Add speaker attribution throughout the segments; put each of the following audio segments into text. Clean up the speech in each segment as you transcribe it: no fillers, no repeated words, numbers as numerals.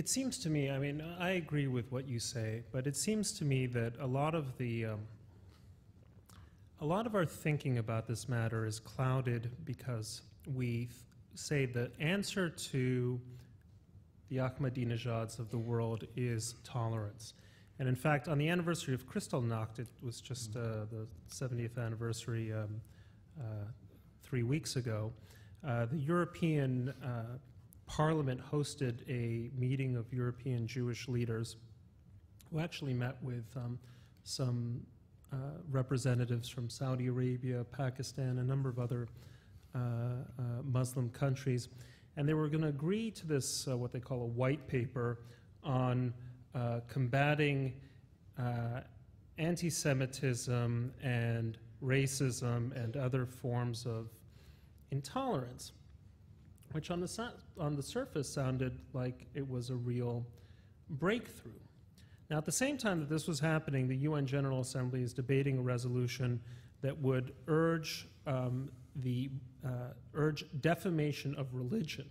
Speaker 1: It seems to me, I mean, I agree with what you say, but it seems to me that a lot of our thinking about this matter is clouded because we say the answer to the Ahmadinejads of the world is tolerance. And in fact, on the anniversary of Kristallnacht, it was just the 70th anniversary 3 weeks ago, the European Parliament hosted a meeting of European Jewish leaders who actually met with some representatives from Saudi Arabia, Pakistan, a number of other Muslim countries. And they were going to agree to this, what they call a white paper, on combating anti-Semitism and racism and other forms of intolerance, which on the surface sounded like it was a real breakthrough. Now, at the same time that this was happening, the UN General Assembly is debating a resolution that would urge defamation of religion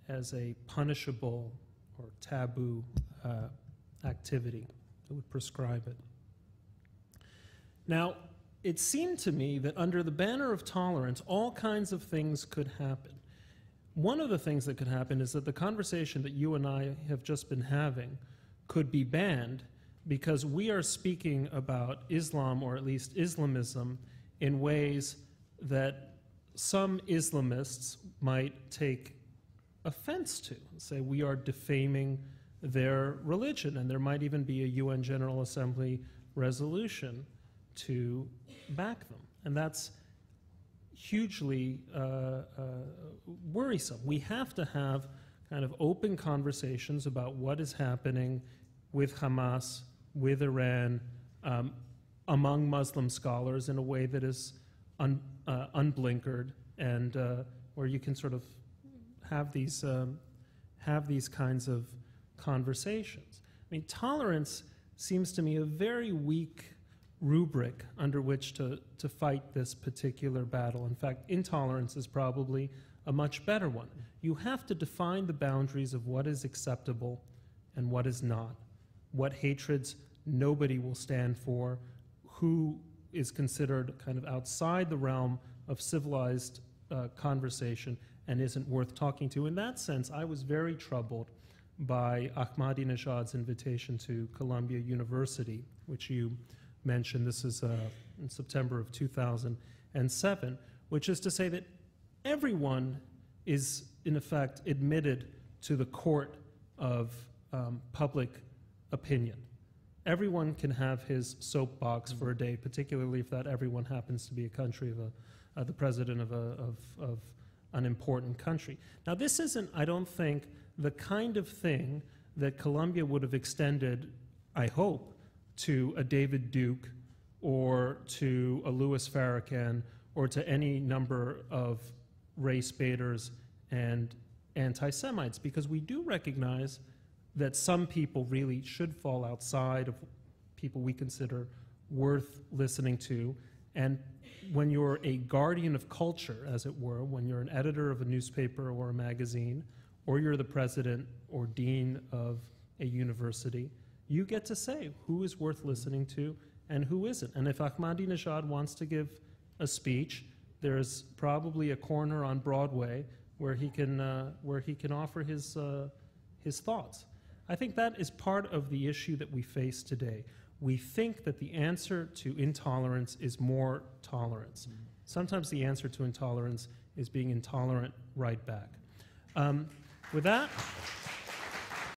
Speaker 1: as a punishable or taboo activity. It would prescribe it. Now, it seemed to me that under the banner of tolerance, all kinds of things could happen. One of the things that could happen is that the conversation that you and I have just been having could be banned because we are speaking about Islam, or at least Islamism, in ways that some Islamists might take offense to, say we are defaming their religion, and there might even be a UN General Assembly resolution to back them. And that's hugely worrisome. We have to have kind of open conversations about what is happening with Hamas, with Iran, among Muslim scholars in a way that is unblinkered, and where you can sort of have these kinds of conversations. I mean, tolerance seems to me a very weak rubric under which to fight this particular battle. In fact, intolerance is probably a much better one. You have to define the boundaries of what is acceptable and what is not, what hatreds nobody will stand for, who is considered kind of outside the realm of civilized conversation and isn't worth talking to. In that sense, I was very troubled by Ahmadinejad's invitation to Columbia University, which you mentioned. This is in September of 2007, which is to say that everyone is, in effect, admitted to the court of public opinion. Everyone can have his soapbox for a day, particularly if that everyone happens to be a country of the president of an important country. Now, this isn't, I don't think, the kind of thing that Columbia would have extended, I hope, to a David Duke or to a Louis Farrakhan or to any number of race baiters and anti-Semites, because we do recognize that some people really should fall outside of people we consider worth listening to. And when you're a guardian of culture, as it were, when you're an editor of a newspaper or a magazine, or you're the president or dean of a university, you get to say who is worth listening to and who isn't. And if Ahmadinejad wants to give a speech, there's probably a corner on Broadway where he can offer his thoughts. I think that is part of the issue that we face today. We think that the answer to intolerance is more tolerance. Sometimes the answer to intolerance is being intolerant right back. With that,